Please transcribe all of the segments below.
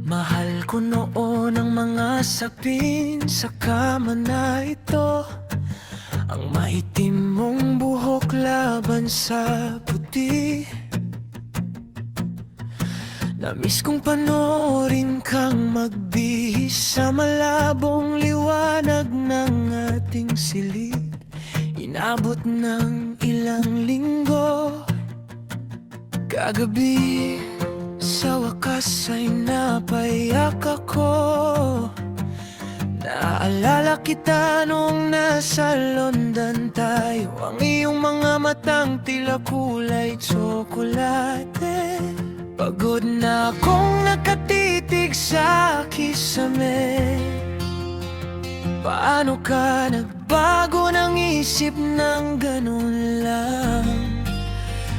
Mahal ko noon ang mga sapin sa kama na ito, ang maitim mong buhok laban sa puti. Namiss kong panoorin kang magbihis sa malabong liwanag ng ating silid. Inabot ng ilang linggo, kagabi sa wakas ay napayak ako. Naalala kita nung nasa London tayo, ang iyong mga matang tila kulay tsokolate. Pagod na akong nakatitig sa kisame. Paano ka nagbago ng isip ng ganun lang?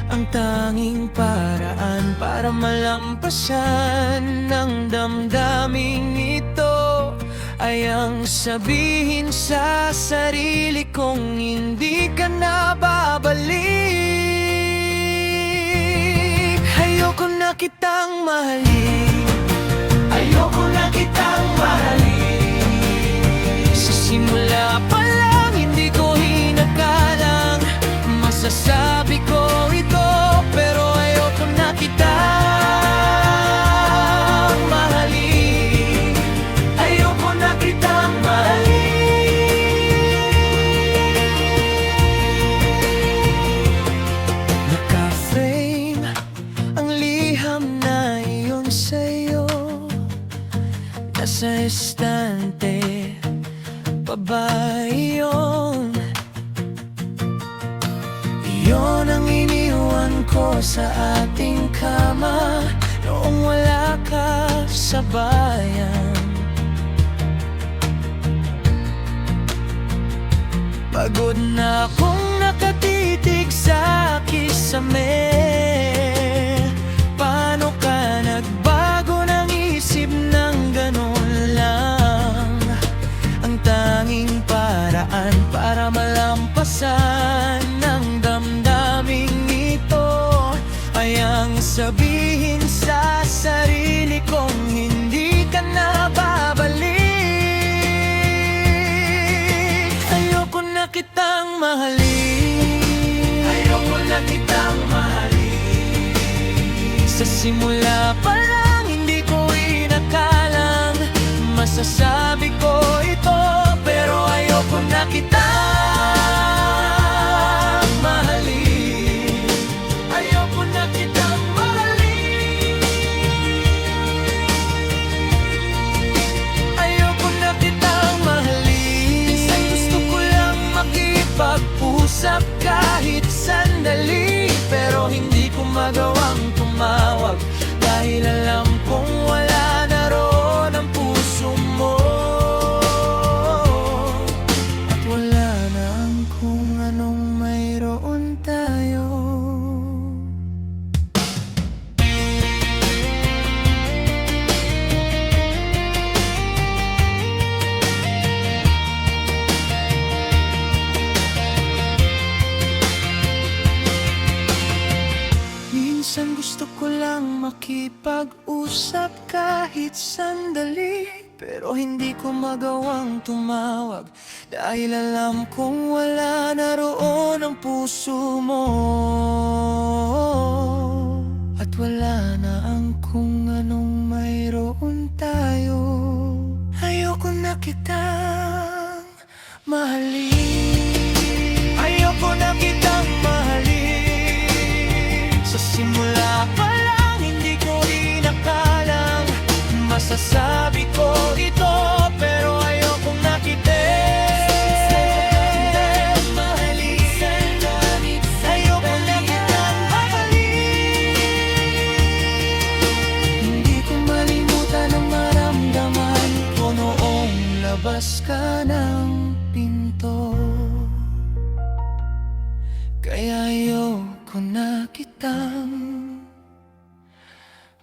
Ang tanging paraan para malampasan ng damdaming ito ay ang sabihin sa sarili kong hindi ka na babalik. Ayoko na kitang mahalin, ayoko na kitang mahalin. Sa simula pa lang hindi ko hinakalang masasabi ko ito, pero ayoko na kitang mahalin. Ayoko na kitang mahalin. Naka-frame ang liham na iyon sa'yo, nasa estante pa ba iyon? Iyon ang iniwan ko sa ating kama noong wala ka sa bayan. Pagod na akong nakatitig sa kisame. Paano ka nagbago ng isip ng ganun lang? Ang tanging paraan para malampasan ng damdaming ito ay ang sabihin sa sarili kong hindi ka na babalik. Ayoko na kitang mahalin, ayoko na kitang mahalin. Sa simula pa lang hindi ko inakalang masasabi ko ito, pero ayoko na kitang mahalin. Ayoko na kitang mahalin. Ayoko na kitang mahalin. Minsan gusto ko lang makipag-usap kahit sandali, pero hindi ko magawang tumawag dahil alam kong wala na roon ang puso mo. At wala na ang kung anong mayroon tayo. Minsan gusto ko lang makipag-usap kahit sandali, pero hindi ko magawang tumawag dahil alam kong wala na roon ang puso mo. At wala na ang kung anong mayroon tayo. Ayoko na kitang mahalin, ayoko na kitang mahalin. Sa simula pa lang hindi ko inakalang masasabi ko ito, pero ayoko na kitang mahalin. Ayoko na kitang mahalin. Hindi ko malimutan ang maramdaman ko noong labas ka ng pinto. Kaya ayoko na kitang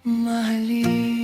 mahalin.